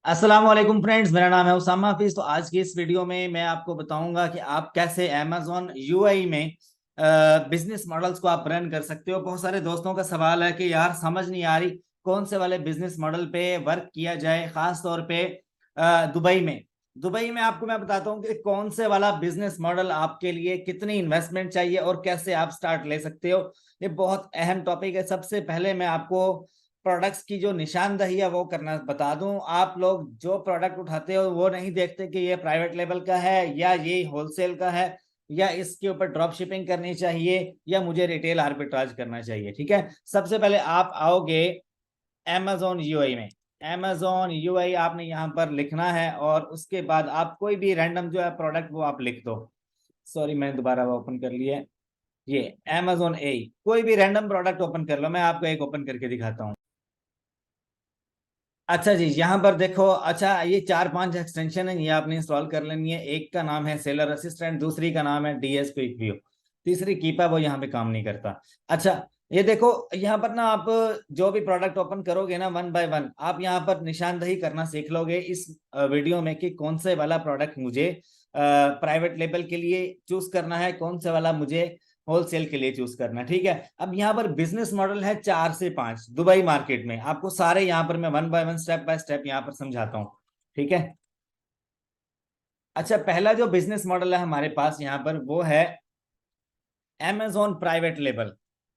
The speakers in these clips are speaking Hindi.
अस्सलाम वालेकुम फ्रेंड्स, मेरा नाम है उसामा हाफिज। तो आज की इस वीडियो में मैं आपको बताऊंगा कि आप कैसे अमेजोन यूआई में बिजनेस मॉडल्स को आप रन कर सकते हो। बहुत सारे दोस्तों का सवाल है कि यार समझ नहीं आ रही कौन से वाले बिजनेस मॉडल पे वर्क किया जाए, खास तौर पे दुबई में। दुबई में आपको मैं बताता हूँ कि कौन से वाला बिजनेस मॉडल आपके लिए, कितनी इन्वेस्टमेंट चाहिए और कैसे आप स्टार्ट ले सकते हो। ये बहुत अहम टॉपिक है। सबसे पहले मैं आपको प्रोडक्ट्स की जो निशानदही है वो करना बता दूं। आप लोग जो प्रोडक्ट उठाते हो वो नहीं देखते कि ये प्राइवेट लेवल का है या ये होलसेल का है, या इसके ऊपर ड्रॉप शिपिंग करनी चाहिए या मुझे रिटेल आर्बिट्राज करना चाहिए। ठीक है, सबसे पहले आप आओगे amazon यूआई में। amazon यूआई आपने यहाँ पर लिखना है और उसके बाद आप कोई भी रैंडम जो है प्रोडक्ट वो आप लिख दो। सॉरी, मैंने दोबारा वो ओपन कर लिया है। ये amazon ए, कोई भी रैंडम प्रोडक्ट ओपन कर लो। मैं आपको एक ओपन करके दिखाता हूँ। अच्छा जी, यहाँ पर देखो। अच्छा, ये चार पांच एक्सटेंशन है, ये आपने इंस्टॉल कर लेनी है। एक का नाम है सेलर असिस्टेंट, दूसरी का नाम है डीएस क्विक व्यू, तीसरी कीपा, वो यहाँ पे काम नहीं करता। अच्छा, ये देखो, यहाँ पर ना आप जो भी प्रोडक्ट ओपन करोगे ना, वन बाय वन आप यहाँ पर निशानदही करना सीख लोगे इस वीडियो में कि कौन से वाला प्रोडक्ट मुझे प्राइवेट लेवल के लिए चूज करना है, कौन से वाला मुझे होलसेल के लिए चूज करना है। ठीक है, अब यहाँ पर बिजनेस मॉडल है 4 से 5 दुबई मार्केट में। आपको सारे यहाँ पर मैं one by one, step by step यहाँ पर समझाता हूँ। ठीक है। अच्छा, पहला जो बिजनेस मॉडल है हमारे पास यहाँ पर वो है Amazon private label.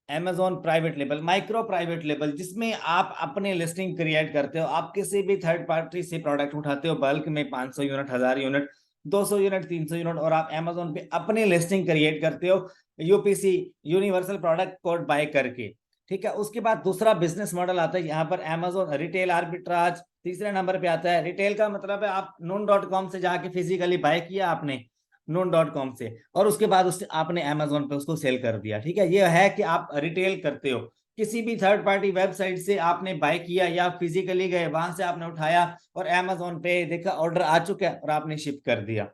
Amazon private label, micro private label, जिसमें आप अपने लिस्टिंग क्रिएट करते हो। आप किसी भी थर्ड पार्टी से प्रोडक्ट उठाते हो बल्क में, 500 यूनिट, 1000 यूनिट, 200 यूनिट, 300 यूनिट, और आप Amazon पे अपनी लिस्टिंग क्रिएट करते हो UPC, universal product code buy करके। ठीक है, उसके बाद दूसरा बिजनेस मॉडल आता है यहाँ पर Amazon रिटेल आर्बिट्राज। तीसरे नंबर पे आता है, रिटेल का मतलब है आप नून.com से जाके फिजिकली बाय किया आपने, नून.com से, और उसके बाद उससे आपने अमेजोन पे उसको सेल कर दिया। ठीक है, ये है कि आप रिटेल करते हो। किसी भी थर्ड पार्टी वेबसाइट से आपने बाय किया या फिजिकली गए वहां से आपने उठाया और अमेजोन पे देखा ऑर्डर आ चुका है और आपने शिप कर दिया।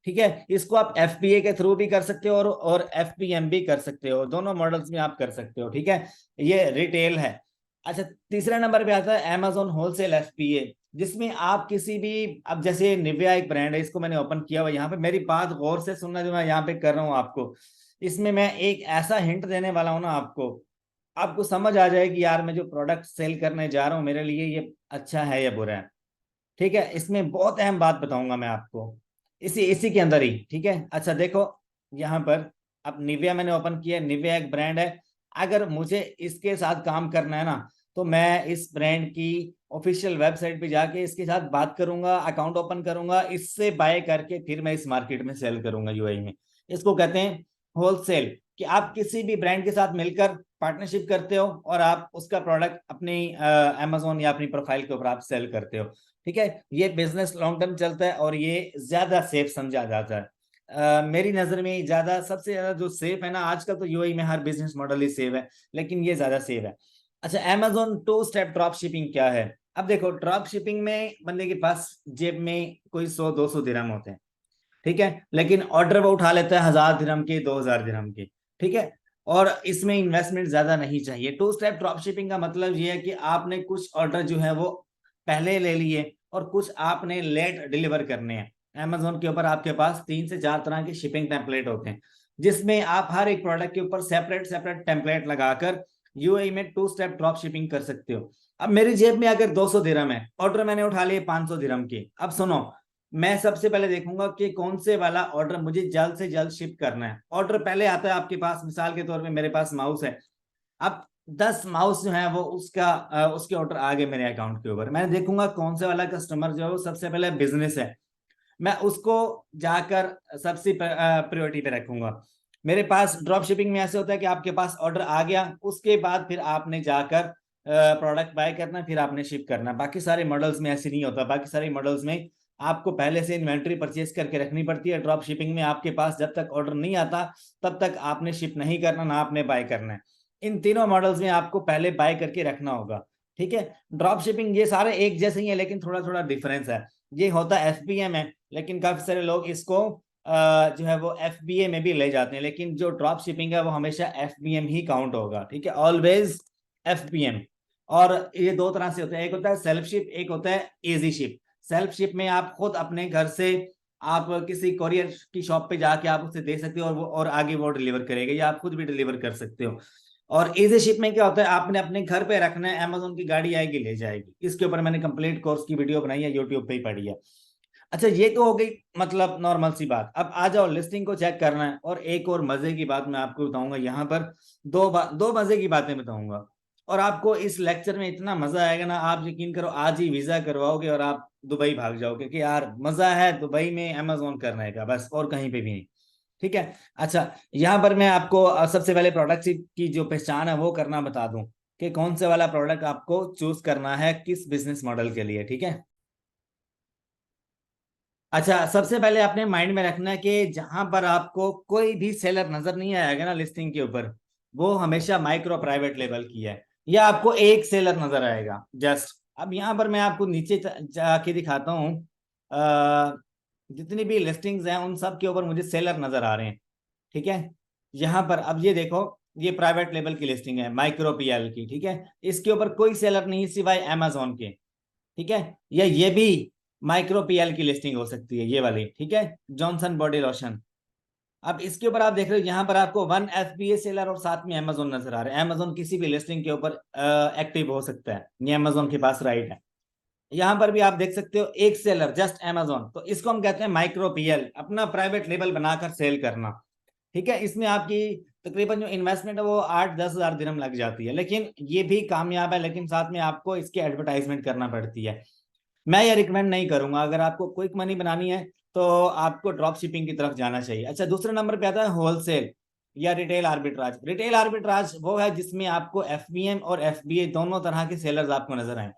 ठीक है, इसको आप एफबीए के थ्रू भी कर सकते हो और एफपीएम भी कर सकते हो। दोनों मॉडल्स में आप कर सकते हो। ठीक है, ये रिटेल है। अच्छा, तीसरा नंबर पे आता है अमेजोन होलसेल एफपीए, जिसमें आप किसी भी, अब जैसे निविया एक ब्रांड है, इसको मैंने ओपन किया हुआ। यहाँ पे मेरी बात गौर से सुनना जो मैं यहाँ पे कर रहा हूँ आपको, इसमें मैं एक ऐसा हिंट देने वाला हूँ ना आपको, आपको समझ आ जाएगी यार मैं जो प्रोडक्ट सेल करने जा रहा हूँ मेरे लिए ये अच्छा है या बुरा है। ठीक है, इसमें बहुत अहम बात बताऊंगा मैं आपको इसी इसी के अंदर ही। ठीक है, अच्छा देखो, यहाँ पर अब निविया मैंने ओपन किया। निविया एक ब्रांड है। अगर मुझे इसके साथ काम करना है ना, तो मैं इस ब्रांड की ऑफिशियल वेबसाइट पे जाके इसके साथ बात करूंगा, अकाउंट ओपन करूंगा, इससे बाय करके फिर मैं इस मार्केट में सेल करूंगा यूएई में। इसको कहते हैं होलसेल, कि आप किसी भी ब्रांड के साथ मिलकर पार्टनरशिप करते हो और आप उसका प्रोडक्ट अपनी अमेजोन या अपनी प्रोफाइल के ऊपर आप सेल करते हो। ठीक है, ये बिजनेस लॉन्ग टर्म चलता है और ये ज्यादा सेफ समझा जाता है। मेरी नजर में ज्यादा, सबसे ज्यादा जो सेफ है ना आजकल, तो यूएई में हर बिजनेस मॉडल ही सेफ है, लेकिन ये ज्यादा सेफ है। अच्छा, Amazon two step drop shipping क्या है? अब देखो, ड्रॉप शिपिंग में बंदे के पास जेब में कोई 100-200 दिरहम होते हैं। ठीक है, लेकिन ऑर्डर वो उठा लेता है 1000 दिरहम के, 2000 दिरहम के। ठीक है, और इसमें इन्वेस्टमेंट ज्यादा नहीं चाहिए। टू स्टेप ड्रॉप शिपिंग का मतलब ये है कि आपने कुछ ऑर्डर जो है वो पहले ले लिए और कुछ आपने लेट डिलीवर करने हैं। अमेजोन के ऊपर आपके पास 3 से 4 तरह के शिपिंग टेम्पलेट होते हैं, जिसमें आप हर एक प्रोडक्ट के ऊपर सेपरेट सेपरेट टेम्पलेट लगाकर यूएई में टू स्टेप ड्रॉप शिपिंग कर सकते हो। अब मेरी जेब में अगर 200 दिरहम है, ऑर्डर मैंने उठा लिए 500 दिरहम के। अब सुनो, मैं सबसे पहले देखूंगा कि कौन से वाला ऑर्डर मुझे जल्द से जल्द शिप करना है। ऑर्डर पहले आता है आपके पास, मिसाल के तौर पे मेरे पास माउस है। अब 10 माउस जो है वो उसके ऑर्डर आ गए मेरे अकाउंट के ऊपर। मैं देखूंगा कौन से वाला कस्टमर जो है वो सबसे पहले बिजनेस है, मैं उसको जाकर सबसे प्रायोरिटी पे रखूंगा। मेरे पास ड्रॉप शिपिंग में ऐसे होता है कि आपके पास ऑर्डर आ गया, उसके बाद फिर आपने जाकर प्रोडक्ट बाय करना, फिर आपने शिप करना। बाकी सारे मॉडल्स में ऐसे नहीं होता। बाकी सारे मॉडल्स में आपको पहले से इन्वेंट्री परचेज करके रखनी पड़ती है। ड्रॉप शिपिंग में आपके पास जब तक ऑर्डर नहीं आता तब तक आपने शिप नहीं करना, ना आपने बाय करना है। इन तीनों मॉडल्स में आपको पहले बाय करके रखना होगा। ठीक है, ड्रॉप शिपिंग ये सारे एक जैसे ही है, लेकिन थोड़ा थोड़ा डिफरेंस है। ये होता है एफबीएम है, लेकिन काफी सारे लोग इसको जो है वो एफबीए में भी ले जाते हैं, लेकिन जो ड्रॉप शिपिंग है वो हमेशा एफबीएम ही काउंट होगा। ठीक है, ऑलवेज एफबीएम। और ये दो तरह से होता है, एक होता है सेल्फ शिप, एक होता है इजी शिप। सेल्फ शिप में आप खुद अपने घर से आप किसी कोरियर की शॉप पे जाके आप उसे दे सकते हो, और वो और आगे वो डिलीवर करेगा, या आप खुद भी डिलीवर कर सकते हो। और इजी शिप में क्या होता है, आपने अपने घर पे रखना है, अमेजोन की गाड़ी आएगी ले जाएगी। इसके ऊपर मैंने कंप्लीट कोर्स की वीडियो बनाई है, यूट्यूब पे ही पड़ी है। अच्छा, ये तो हो गई मतलब नॉर्मल सी बात। अब आ जाओ लिस्टिंग को चेक करना है। और एक और मजे की बात मैं आपको बताऊंगा यहाँ पर, दो मजे की बातें बताऊंगा, और आपको इस लेक्चर में इतना मजा आएगा ना, आप यकीन करो आज ही वीजा करवाओगे और आप दुबई भाग जाओगे कि यार मजा है दुबई में अमेजोन करने का, बस और कहीं पे भी नहीं। ठीक है। अच्छा, यहाँ पर मैं आपको सबसे पहले प्रोडक्ट की जो पहचान है वो करना बता दूं कि कौन से वाला प्रोडक्ट आपको चूज करना है किस बिजनेस मॉडल के लिए। ठीक है। अच्छा, सबसे पहले अपने माइंड में रखना है कि जहां पर आपको कोई भी सेलर नजर नहीं आएगा ना लिस्टिंग के ऊपर, वो हमेशा माइक्रो प्राइवेट लेवल की है, या आपको एक सेलर नजर आएगा जस्ट। अब यहां पर मैं आपको नीचे जाके दिखाता हूँ, जितनी भी लिस्टिंग्स हैं उन सब के ऊपर मुझे सेलर नजर आ रहे हैं। ठीक है। यहाँ पर अब ये देखो, ये प्राइवेट लेवल की लिस्टिंग है माइक्रो पीएल की। ठीक है। इसके ऊपर कोई सेलर नहीं सिवाय अमेजोन के। ठीक है। या ये भी माइक्रो पीएल की लिस्टिंग हो सकती है, ये वाली। ठीक है। Johnson body lotion. अब इसके ऊपर आप देख रहे हो यहाँ पर आपको वन एफबीए सेलर और साथ में अमेजोन नजर आ रहा है। अमेजोन किसी भी लिस्टिंग के ऊपर एक्टिव हो सकता है, ये अमेजोन के पास राइट है। यहाँ पर भी आप देख सकते हो एक सेलर जस्ट अमेजोन, तो इसको हम कहते हैं माइक्रो पीएल, अपना प्राइवेट लेबल बनाकर सेल करना। ठीक है। इसमें आपकी तकरीबन जो इन्वेस्टमेंट है वो 8-10 हज़ार दिरहम लग जाती है, लेकिन ये भी कामयाब है, लेकिन साथ में आपको इसकी एडवर्टाइजमेंट करना पड़ती है। मैं ये रिकमेंड नहीं करूंगा। अगर आपको क्विक मनी बनानी है तो आपको ड्रॉप शिपिंग की तरफ जाना चाहिए। अच्छा, दूसरे नंबर पे आता है होलसेल या रिटेल आर्बिट्राज। रिटेल आर्बिट्राज वो है जिसमें आपको एफबीएम और एफबीए दोनों तरह के सेलर्स आपको नजर आए,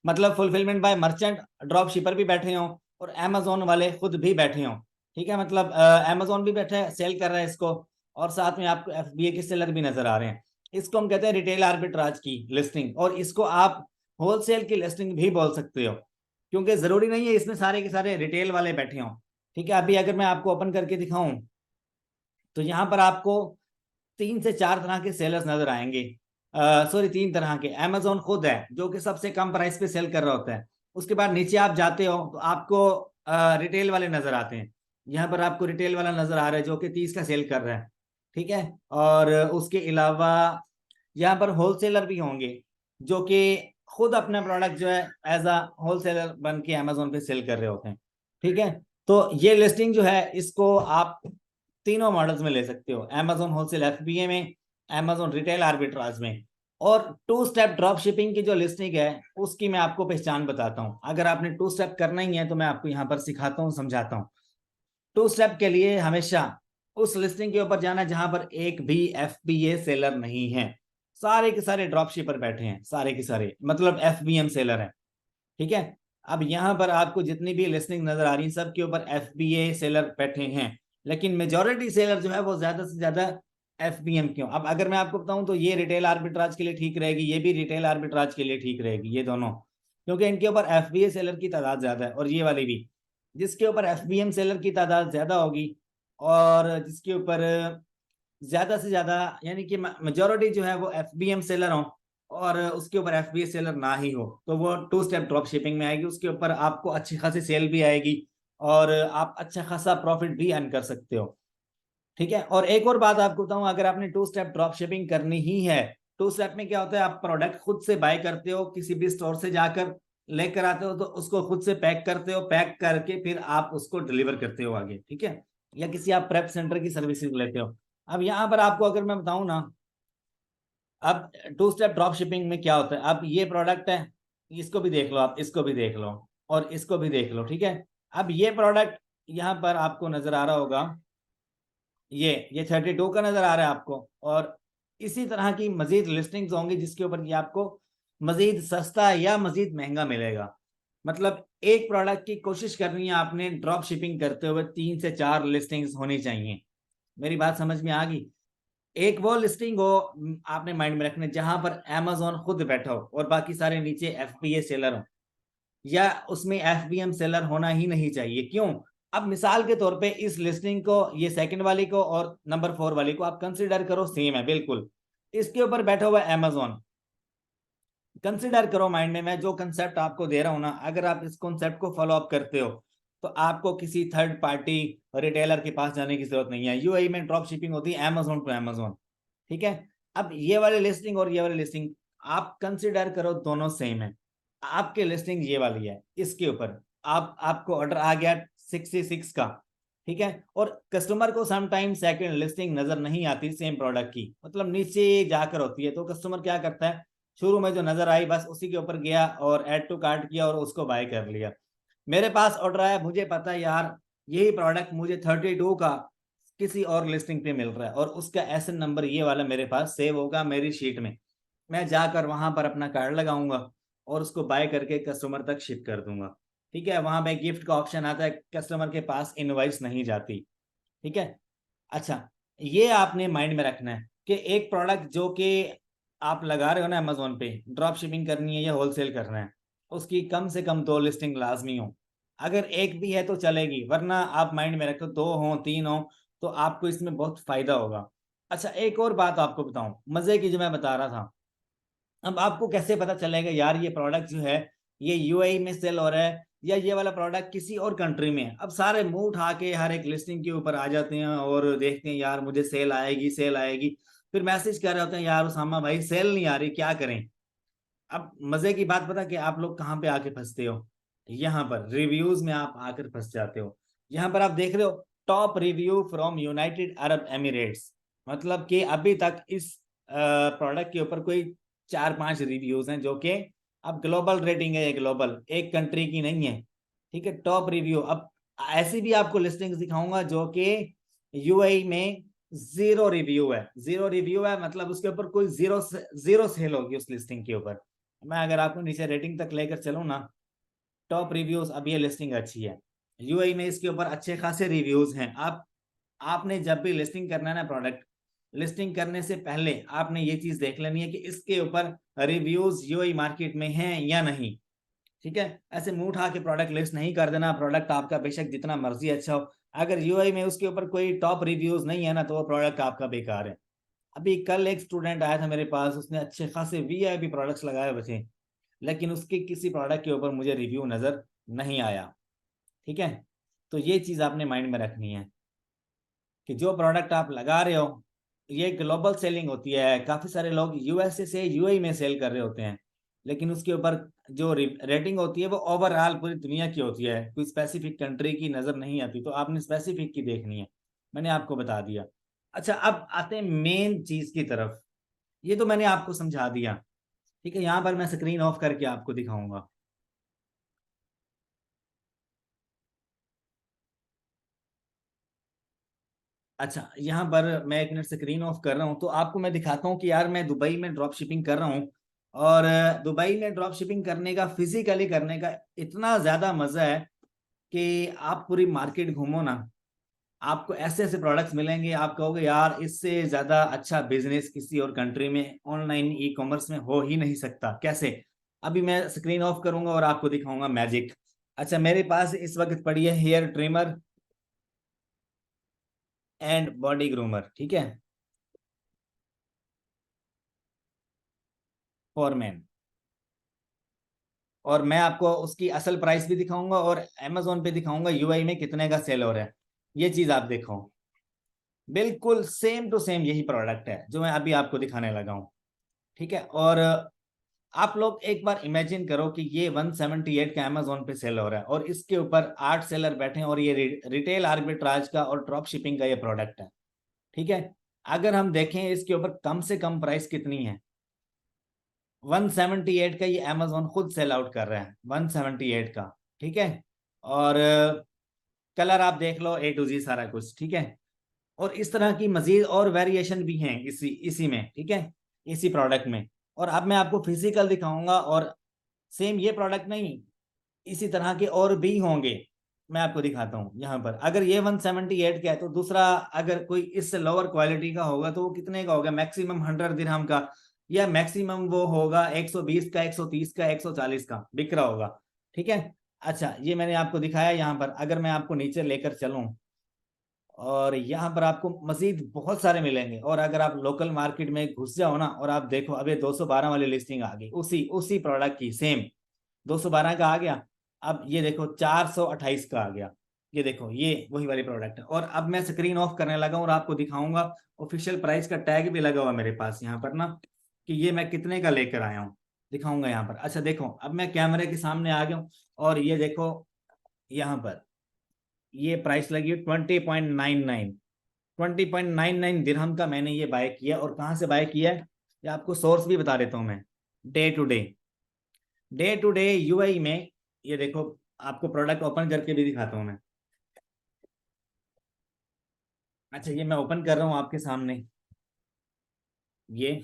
मतलब फुलफिलमेंट बाय मर्चेंट, ड्रॉप शिपर भी बैठे हों और अमेजोन वाले खुद भी बैठे हों। ठीक है। मतलब अमेजोन भी बैठा है सेल कर रहा है इसको, और साथ में आपको एफबीए के सेलर भी नजर आ रहे हैं। इसको हम कहते हैं रिटेल आर्बिट्राज की लिस्टिंग, और इसको आप होलसेल की लिस्टिंग भी बोल सकते हो, क्योंकि जरूरी नहीं है इसमें सारे के सारे रिटेल वाले बैठे हों। ठीक है। अभी अगर मैं आपको ओपन करके दिखाऊं तो यहाँ पर आपको 3 से 4 तरह के सेलर्स नजर आएंगे। सॉरी, 3 तरह के। अमेजोन खुद है जो कि सबसे कम प्राइस पे सेल कर रहा होता है। उसके बाद नीचे आप जाते हो तो आपको रिटेल वाले नजर आते हैं। यहाँ पर आपको रिटेल वाला नजर आ रहा है जो कि 30 का सेल कर रहा है। ठीक है। और उसके अलावा यहाँ पर होलसेलर भी होंगे जो कि खुद अपना प्रोडक्ट जो है एज अ होलसेलर बन के अमेजोन पे सेल कर रहे होते हैं। ठीक है। तो ये लिस्टिंग जो है इसको आप तीनों मॉडल्स में ले सकते हो, अमेजोन होलसेल एफबीए में, अमेजोन रिटेल आर्बिट्राज में। और टू स्टेप ड्रॉप शिपिंग की जो लिस्टिंग है उसकी मैं आपको पहचान बताता हूँ। अगर आपने टू स्टेप करना ही है तो मैं आपको यहाँ पर सिखाता हूँ, समझाता हूँ। टू स्टेप के लिए हमेशा उस लिस्टिंग के ऊपर जाना जहां पर एक भी एफबीए सेलर नहीं है, सारे के सारे ड्रॉप शिपर बैठे हैं, सारे के सारे मतलब एफबीएम सेलर है। ठीक है। अब यहाँ पर आपको जितनी भी लिस्टिंग नजर आ रही है सबके ऊपर एफबीए सेलर बैठे हैं, लेकिन मेजोरिटी सेलर जो है वो ज्यादा से ज्यादा एफबीएम क्यों। अब अगर मैं आपको बताऊं तो ये रिटेल आर्बिट्राज के लिए ठीक रहेगी, ये भी रिटेल आर्बिट्राज के लिए ठीक रहेगी, ये दोनों, क्योंकि इनके ऊपर एफबीए सेलर की तादाद ज्यादा है। और ये वाली भी, जिसके ऊपर एफबीएम सेलर की तादाद ज्यादा होगी और जिसके ऊपर ज्यादा से ज्यादा यानी कि मेजोरिटी जो है वो एफबीएम सेलर हो और उसके ऊपर एफबीए सेलर ना ही हो, तो वो टू स्टेप ड्रॉप शिपिंग में आएगी। उसके ऊपर आपको अच्छी खासी सेल भी आएगी और आप अच्छा खासा प्रॉफिट भी अर्न कर सकते हो। ठीक है। और एक और बात आपको बताऊं, अगर आपने टू स्टेप ड्रॉप शिपिंग करनी ही है, टू स्टेप में क्या होता है, आप प्रोडक्ट खुद से बाय करते हो, किसी भी स्टोर से जाकर लेकर आते हो, तो उसको खुद से पैक करते हो, पैक करके फिर आप उसको डिलीवर करते हो आगे। ठीक है। या किसी आप प्रेप सेंटर की सर्विसेज लेते हो। अब यहाँ पर आपको अगर मैं बताऊं ना, अब टू स्टेप ड्रॉप शिपिंग में क्या होता है, अब ये प्रोडक्ट है, इसको भी देख लो, आप इसको भी देख लो और इसको भी देख लो। ठीक है। अब ये प्रोडक्ट यहाँ पर आपको नजर आ रहा होगा, ये 32 का नजर आ रहा है आपको, और इसी तरह की मजीद लिस्टिंग्स होंगी जिसके ऊपर ये आपको मजीद सस्ता या मजीद महंगा मिलेगा। मतलब एक प्रोडक्ट की कोशिश करनी है आपने ड्रॉप शिपिंग करते हुए 3 से 4 लिस्टिंग्स होनी चाहिए। मेरी बात समझ में आ गई। एक वो लिस्टिंग हो, आपने माइंड में रखना, जहां पर अमेजोन खुद बैठा हो और बाकी सारे नीचे एफबीए सेलर हो, या उसमें एफबीएम सेलर होना ही नहीं चाहिए। क्यों? अब मिसाल के तौर पे इस लिस्टिंग को, ये सेकंड वाली को और नंबर 4 वाली को आप कंसीडर करो सेम है बिल्कुल, इसके ऊपर बैठा हुआ है अमेजोन, कंसिडर करो माइंड में, मैं जो कंसेप्ट आपको दे रहा हूँ ना, अगर आप इस कॉन्सेप्ट को फॉलो अप करते हो तो आपको किसी थर्ड पार्टी रिटेलर के पास जाने की जरूरत नहीं है। यूएई में ड्रॉप शिपिंग होती है अमेजोन टू अमेजोन, ठीक है। अब ये वाली लिस्टिंग और ये वाली लिस्टिंग आप कंसिडर करो, दोनों सेम है। आपके लिस्टिंग ये वाली है, इसके ऊपर आपको ऑर्डर आ गया 66 का, ठीक है। और कस्टमर को समटाइम सेकंड लिस्टिंग नजर नहीं आती सेम प्रोडक्ट की, मतलब नीचे जाकर होती है। तो कस्टमर क्या करता है, शुरू में जो नजर आई बस उसी के ऊपर गया और ऐड टू कार्ट किया और उसको बाय कर लिया। मेरे पास ऑर्डर आया, मुझे पता है यार यही प्रोडक्ट मुझे 32 का किसी और लिस्टिंग पे मिल रहा है और उसका एसएन नंबर ये वाला मेरे पास सेव होगा मेरी शीट में। मैं जाकर वहां पर अपना कार्ड लगाऊंगा और उसको बाय करके कस्टमर तक शिप कर दूंगा, ठीक है। वहां पे गिफ्ट का ऑप्शन आता है, कस्टमर के पास इनवॉइस नहीं जाती, ठीक है। अच्छा, ये आपने माइंड में रखना है कि एक प्रोडक्ट जो कि आप लगा रहे हो ना अमेजोन पे, ड्रॉप शिपिंग करनी है या होलसेल करना है, उसकी कम से कम 2 लिस्टिंग लाजमी हो। अगर एक भी है तो चलेगी, वरना आप माइंड में रखो 2 हो 3 हो तो आपको इसमें बहुत फायदा होगा। अच्छा, एक और बात आपको बताऊं मजे की जो मैं बता रहा था, अब आपको कैसे पता चलेगा यार ये प्रोडक्ट जो है ये यूएई में सेल हो रहा है या ये वाला प्रोडक्ट किसी और कंट्री में है। अब सारे मुंह उठा के हर एक लिस्टिंग के ऊपर आ जाते हैं और देखते हैं यार मुझे सेल आएगी सेल आएगी, फिर मैसेज कर रहे होते हैं यार उसामा भाई सेल नहीं आ रही क्या करें। अब मजे की बात पता कि आप लोग कहाँ पे आके फंसते हो, यहाँ पर रिव्यूज में आप आकर फंस जाते हो। यहाँ पर आप देख रहे हो top review from United Arab Emirates, मतलब कि अभी तक इस प्रोडक्ट के ऊपर कोई 4-5 रिव्यूज हैं जो कि अब ग्लोबल रेटिंग है, ये ग्लोबल एक कंट्री की नहीं है, ठीक है। टॉप रिव्यू, अब ऐसी भी आपको लिस्टिंग्स दिखाऊंगा जो कि यूएई में जीरो रिव्यू है। जीरो रिव्यू है मतलब उसके ऊपर कोई जीरो सेल होगी उस लिस्टिंग के ऊपर। मैं अगर आपको नीचे रेटिंग तक लेकर चलूँ ना, टॉप रिव्यूज, अब ये लिस्टिंग अच्छी है, यूएई में इसके ऊपर अच्छे खासे रिव्यूज हैं। आपने जब भी लिस्टिंग करना है ना प्रोडक्ट, लिस्टिंग करने से पहले आपने ये चीज देख लेनी है कि इसके ऊपर रिव्यूज यूएई मार्केट में हैं या नहीं, ठीक है। ऐसे मुंह उठा के प्रोडक्ट लिस्ट नहीं कर देना। प्रोडक्ट आपका बेशक जितना मर्जी अच्छा हो, अगर यूआई में उसके ऊपर कोई टॉप रिव्यूज नहीं है ना तो वो प्रोडक्ट आपका बेकार है। अभी कल एक स्टूडेंट आया था मेरे पास, उसने अच्छे खासे वीआईपी प्रोडक्ट्स लगाए हुए थे, लेकिन उसके किसी प्रोडक्ट के ऊपर मुझे रिव्यू नजर नहीं आया, ठीक है। तो ये चीज आपने माइंड में रखनी है कि जो प्रोडक्ट आप लगा रहे हो ये ग्लोबल सेलिंग होती है। काफी सारे लोग यूएसए से यूएई में सेल कर रहे होते हैं, लेकिन उसके ऊपर जो रेटिंग होती है वो ओवरऑल पूरी दुनिया की होती है, कोई स्पेसिफिक कंट्री की नजर नहीं आती। तो आपने स्पेसिफिक की देखनी है, मैंने आपको बता दिया। अच्छा, अब आते हैं मेन चीज की तरफ। ये तो मैंने आपको समझा दिया, ठीक है। यहाँ पर मैं स्क्रीन ऑफ करके आपको दिखाऊंगा। अच्छा, यहाँ पर मैं एक मिनट स्क्रीन ऑफ कर रहा हूँ तो आपको मैं दिखाता हूँ कि यार मैं दुबई में ड्रॉप शिपिंग कर रहा हूँ। और दुबई में ड्रॉप शिपिंग करने का, फिजिकली करने का इतना ज्यादा मजा है कि आप पूरी मार्केट घूमो ना, आपको ऐसे ऐसे प्रोडक्ट्स मिलेंगे, आप कहोगे यार इससे ज्यादा अच्छा बिजनेस किसी और कंट्री में ऑनलाइन ई कॉमर्स में हो ही नहीं सकता। कैसे? अभी मैं स्क्रीन ऑफ करूंगा और आपको दिखाऊंगा मैजिक। अच्छा, मेरे पास इस वक्त पड़ी है hair trimmer and body groomer, ठीक है, फॉर मैन। और मैं आपको उसकी असल प्राइस भी दिखाऊंगा और अमेजोन पे दिखाऊंगा यूआई में कितने का सेल हो रहा है। ये चीज आप देखो, बिल्कुल सेम टू सेम यही प्रोडक्ट है जो मैं अभी आपको दिखाने लगा हूँ, ठीक है। और आप लोग एक बार इमेजिन करो कि ये 178 का अमेजोन पे सेल हो रहा है और इसके ऊपर 8 सेलर बैठे हैं और ये रिटेल आर्बिट्राज का और ड्रॉप शिपिंग का ये प्रोडक्ट है, ठीक है। अगर हम देखें इसके ऊपर कम से कम प्राइस कितनी है, 178 का ये अमेजोन खुद सेल आउट कर रहा है, 178 का, ठीक है। और कलर आप देख लो ए टू जी सारा कुछ, ठीक है। और इस तरह की मजीद और वेरिएशन भी हैं इसी इसी में, ठीक है, इसी प्रोडक्ट में। और अब मैं आपको फिजिकल दिखाऊंगा और सेम ये प्रोडक्ट नहीं, इसी तरह के और भी होंगे। मैं आपको दिखाता हूँ यहाँ पर, अगर ये 178 का है तो दूसरा अगर कोई इससे लोअर क्वालिटी का होगा तो वो कितने का होगा, मैक्सिमम 100 दिरहम का, या मैक्सिमम वो होगा 120 का, 130 का, 140 का बिक रहा होगा, ठीक है। अच्छा, ये मैंने आपको दिखाया। यहाँ पर अगर मैं आपको नीचे लेकर चलूं और यहाँ पर आपको मजीद बहुत सारे मिलेंगे। और अगर आप लोकल मार्केट में घुस जाओ ना और आप देखो, अब ये 212 वाली लिस्टिंग आ गई, उसी उसी प्रोडक्ट की सेम 212 का आ गया। अब ये देखो 428 का आ गया। ये देखो ये वही वाली प्रोडक्ट है। और अब मैं स्क्रीन ऑफ करने लगा हूँ और आपको दिखाऊंगा। ऑफिशियल प्राइस का टैग भी लगा हुआ मेरे पास यहाँ पर ना, कि ये मैं कितने का लेकर आया हूँ, दिखाऊंगा यहाँ पर। अच्छा देखो, अब मैं कैमरे के सामने आ गया हूँ और ये देखो यहाँ पर ये प्राइस लगी 20.99। 20.99 दिरहम का मैंने ये बाय किया। और कहाँ से बाय किया है, ये आपको सोर्स भी बता देता हूँ मैं। डे टू डे यूआई में, ये देखो आपको प्रोडक्ट ओपन करके भी दिखाता हूँ मैं। अच्छा ये मैं ओपन कर रहा हूँ आपके सामने ये।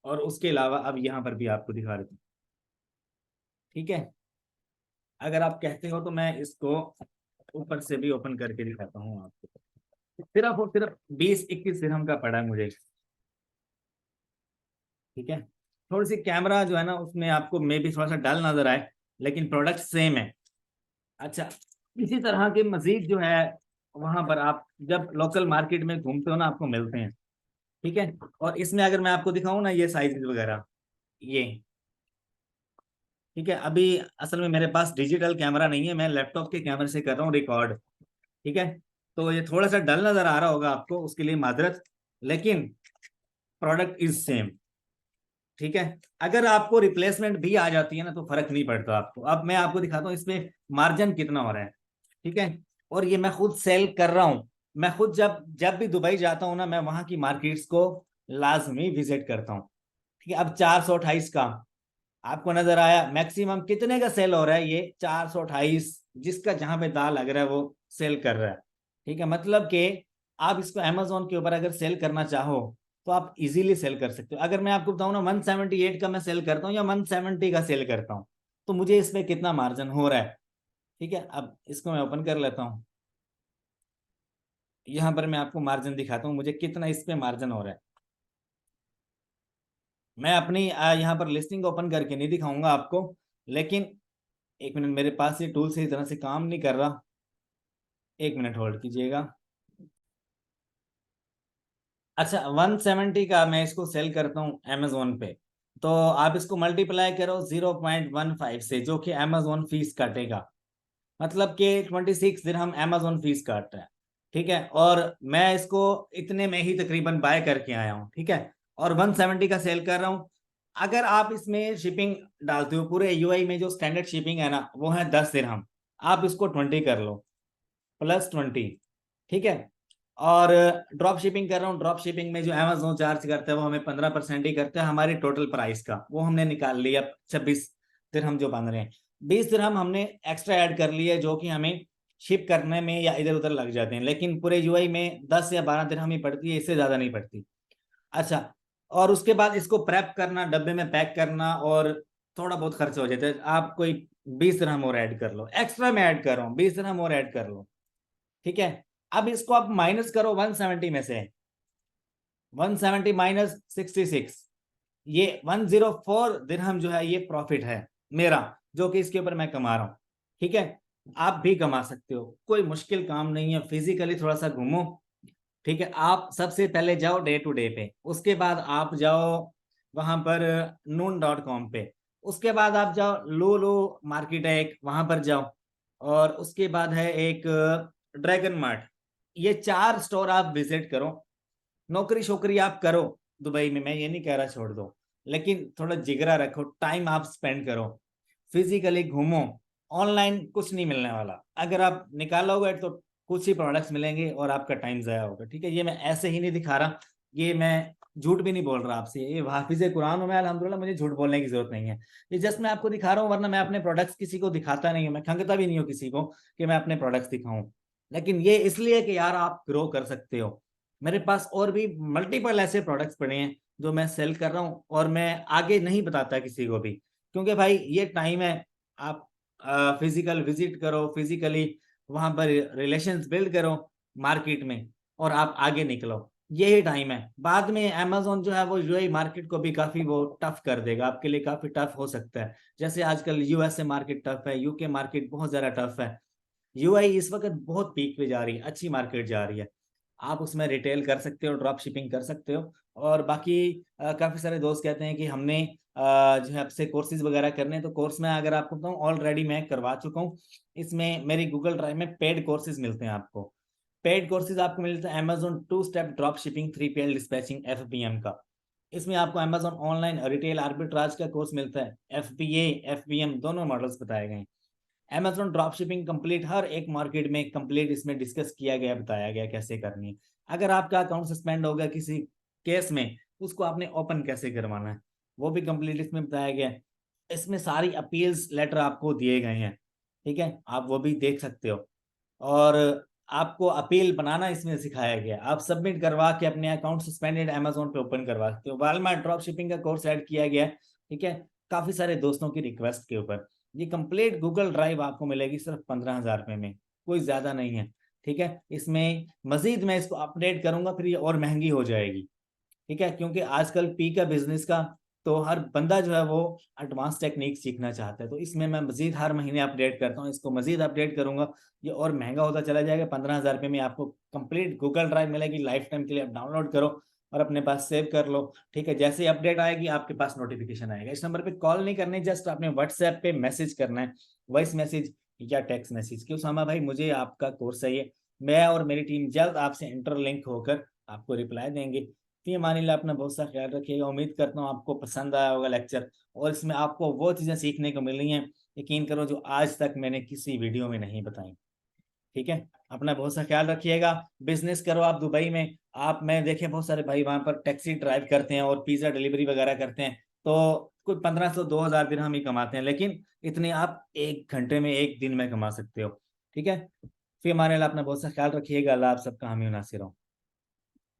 और उसके अलावा अब यहाँ पर भी आपको दिखा देता हूँ, ठीक है। अगर आप कहते हो तो मैं इसको ऊपर से भी ओपन करके दिखाता हूँ आपको। सिर्फ और सिर्फ 20-21 दिरहम का पड़ा है मुझे, ठीक है। थोड़ी सी कैमरा जो है ना उसमें आपको मे भी थोड़ा सा डल नजर आए, लेकिन प्रोडक्ट सेम है। अच्छा, इसी तरह के मजीद जो है वहां पर आप जब लोकल मार्केट में घूमते हो ना आपको मिलते हैं, ठीक है। और इसमें अगर मैं आपको दिखाऊं ना ये साइज वगैरह, ये ठीक है। अभी असल में मेरे पास डिजिटल कैमरा नहीं है, मैं लैपटॉप के कैमरे से कर रहा हूँ रिकॉर्ड, ठीक है। तो ये थोड़ा सा डल नजर आ रहा होगा आपको, उसके लिए माजरत, लेकिन प्रोडक्ट इज सेम, ठीक है। अगर आपको रिप्लेसमेंट भी आ जाती है ना तो फर्क नहीं पड़ता आपको। अब मैं आपको दिखाता हूँ इसमें मार्जिन कितना हो रहा है, ठीक है। और ये मैं खुद सेल कर रहा हूँ। मैं खुद जब जब भी दुबई जाता हूँ ना, मैं वहां की मार्केट्स को लाजमी विजिट करता हूँ, ठीक है। अब 428 का आपको नजर आया, मैक्सिमम कितने का सेल हो रहा है, ये 428। जिसका जहां पे दाल लग रहा है वो सेल कर रहा है, ठीक है। मतलब कि आप इसको अमेजोन के ऊपर अगर सेल करना चाहो तो आप इजीली सेल कर सकते हो। अगर मैं आपको बताऊं ना 178 का मैं सेल करता हूँ या 170 का सेल करता हूँ, तो मुझे इसमें कितना मार्जिन हो रहा है, ठीक है। अब इसको मैं ओपन कर लेता हूँ। यहाँ पर मैं आपको मार्जिन दिखाता हूँ मुझे कितना इस पे मार्जिन हो रहा है। मैं अपनी यहाँ पर लिस्टिंग ओपन करके नहीं दिखाऊंगा आपको, लेकिन एक मिनट, मेरे पास ये टूल सही तरह से काम नहीं कर रहा, एक मिनट होल्ड कीजिएगा। अच्छा 170 का मैं इसको सेल करता हूँ अमेजोन पे, तो आप इसको मल्टीप्लाई करो 0.15 से, जो कि अमेजोन फीस काटेगा। मतलब कि 26 दिरहम अमेजोन फीस काट रहा है, ठीक है। और मैं इसको इतने में ही तकरीबन बाय करके आया हूँ, ठीक है। और 170 का सेल कर रहा हूँ। अगर आप इसमें शिपिंग डालते हो, पूरे यूआई में जो स्टैंडर्ड शिपिंग है ना वो है 10 दिरहम, आप इसको 20 कर लो, +20, ठीक है। और ड्रॉप शिपिंग कर रहा हूँ, ड्रॉप शिपिंग में जो अमेजोन चार्ज करता है वो हमें 15% ही करता है हमारी टोटल प्राइस का, वो हमने निकाल लिया 26 दिरहम जो बन रहे हैं। 20 दिरहम हमने एक्स्ट्रा ऐड कर लिया जो कि हमें शिप करने में या इधर उधर लग जाते हैं, लेकिन पूरे यूआई में 10 या 12 दिरहम ही पड़ती है, इससे ज्यादा नहीं पड़ती। अच्छा, और उसके बाद इसको प्रेप करना, डब्बे में पैक करना, और थोड़ा बहुत खर्चा हो जाता है। आप कोई 20 दिरहम और ऐड कर लो, एक्स्ट्रा मैं ऐड कर रहा हूँ, 20 दिरहम और ऐड कर लो, ठीक है। अब इसको आप माइनस करो 170 में से, 170 माइनस 66, ये 104 दिरहम जो है ये प्रॉफिट है मेरा, जो कि इसके ऊपर मैं कमा रहा हूँ, ठीक है। आप भी कमा सकते हो, कोई मुश्किल काम नहीं है। फिजिकली थोड़ा सा घूमो, ठीक है। आप सबसे पहले जाओ डे टू डे पे, उसके बाद आप जाओ वहां पर noon.com पे, उसके बाद आप जाओ लूलू मार्केट है एक, वहां पर जाओ। और उसके बाद है एक ड्रैगन मार्ट। ये 4 स्टोर आप विजिट करो। नौकरी शोकरी आप करो दुबई में, मैं ये नहीं कह रहा छोड़ दो, लेकिन थोड़ा जिगरा रखो, टाइम आप स्पेंड करो, फिजिकली घूमो। ऑनलाइन कुछ नहीं मिलने वाला, अगर आप निकालोगे तो कुछ ही प्रोडक्ट्स मिलेंगे और आपका टाइम जाया होगा, ठीक है। ये मैं ऐसे ही नहीं दिखा रहा, ये मैं झूठ भी नहीं बोल रहा आपसे, ये हाफिज कुरान हूं मैं अल्हम्दुलिल्लाह, मुझे झूठ बोलने की जरूरत नहीं है। ये जस्ट मैं आपको दिखा रहा हूँ, वरना मैं अपने प्रोडक्ट्स किसी को दिखाता नहीं हूँ, मैं खंगता भी नहीं हूँ किसी को कि मैं अपने प्रोडक्ट्स दिखाऊं। लेकिन ये इसलिए कि यार आप ग्रो कर सकते हो। मेरे पास और भी मल्टीपल ऐसे प्रोडक्ट्स पड़े हैं जो मैं सेल कर रहा हूँ, और मैं आगे नहीं बताता किसी को भी, क्योंकि भाई ये टाइम है। आप फिजिकल विजिट करो, फिजिकली वहां पर रिलेशंस बिल्ड करो मार्केट में, और आप आगे निकलो। यही टाइम है। बाद में अमेजोन जो है वो यूएई मार्केट को भी काफी वो टफ कर देगा, आपके लिए काफी टफ हो सकता है। जैसे आजकल यूएसए मार्केट टफ है, यूके मार्केट बहुत ज्यादा टफ है। यूएई इस वक्त बहुत पीक पे जा रही है, अच्छी मार्केट जा रही है। आप उसमें रिटेल कर सकते हो, ड्रॉप शिपिंग कर सकते हो। और बाकी काफ़ी सारे दोस्त कहते हैं कि हमने जो है आपसे कोर्सेज वगैरह करने हैं, तो कोर्स में अगर आपको बताऊँ ऑलरेडी मैं करवा चुका हूँ। इसमें मेरी गूगल ड्राइव में पेड कोर्सेज मिलते हैं आपको। पेड कोर्सेज आपको मिलते हैं Amazon 2 step drop shipping, 3PL dispatching, FBM का। इसमें आपको अमेजोन ऑनलाइन रिटेल आर्बिट्राज का कोर्स मिलता है। FBA, FBM दोनों मॉडल्स बताए गए हैं। अमेजोन ड्रॉप शिपिंग कंप्लीट, हर एक मार्केट में कंप्लीट इसमें डिस्कस किया गया, बताया गया कैसे करनी है। अगर आपका अकाउंट सस्पेंड हो गया किसी केस में, उसको आपने ओपन कैसे करवाना है, वो भी कंप्लीट इसमें बताया गया है। इसमें सारी अपील्स लेटर आपको दिए गए हैं, ठीक है, आप वो भी देख सकते हो। और आपको अपील बनाना इसमें सिखाया गया, आप सबमिट करवा के अपने अकाउंट सस्पेंडेड अमेजोन पे ओपन करवा सकते हो। वालमार्ट ड्रॉप शिपिंग का कोर्स ऐड किया गया है, ठीक है, काफी सारे दोस्तों की रिक्वेस्ट के ऊपर। ये कंप्लीट गूगल ड्राइव आपको मिलेगी सिर्फ 15,000 रुपये में, कोई ज्यादा नहीं है, ठीक है। इसमें मजीद मैं इसको अपडेट करूंगा, फिर ये और महंगी हो जाएगी, ठीक है, क्योंकि आजकल पी का बिजनेस का तो हर बंदा जो है वो एडवांस टेक्निक सीखना चाहता है। तो इसमें मैं मजीद हर महीने अपडेट करता हूँ, इसको मजीद अपडेट करूंगा, ये और महंगा होता चला जाएगा। 15,000 रुपये में आपको कंप्लीट गूगल ड्राइव मिलेगी, लाइफ टाइम के लिए आप डाउनलोड करो और अपने पास सेव कर लो, ठीक है। जैसे ही अपडेट आएगी आपके पास नोटिफिकेशन आएगा। इस नंबर पे कॉल नहीं करनी, जस्ट आपने व्हाट्सएप पे मैसेज करना है, वॉइस मैसेज या टेक्स्ट मैसेज, कि उसामा भाई मुझे आपका कोर्स चाहिए। मैं और मेरी टीम जल्द आपसे इंटरलिंक होकर आपको रिप्लाई देंगे। फी अमानिल्लाह, अपना बहुत सा ख्याल रखिएगा। उम्मीद करता हूँ आपको पसंद आया होगा लेक्चर, और इसमें आपको वो चीज़ें सीखने को मिल रही हैं, यकीन करो, जो आज तक मैंने किसी वीडियो में नहीं बताई, ठीक है। अपना बहुत सा ख्याल रखिएगा। बिजनेस करो आप दुबई में, आप मैं देखे बहुत सारे भाई वहां पर टैक्सी ड्राइव करते हैं और पिज्जा डिलीवरी वगैरह करते हैं, तो कुछ 1500-2000 दिन हम ही कमाते हैं, लेकिन इतने आप 1 घंटे में, 1 दिन में कमा सकते हो, ठीक है। फिर हमारे लिए अपना बहुत सा ख्याल रखिएगा। अल्लाह आप सबका हामी नासिर हो।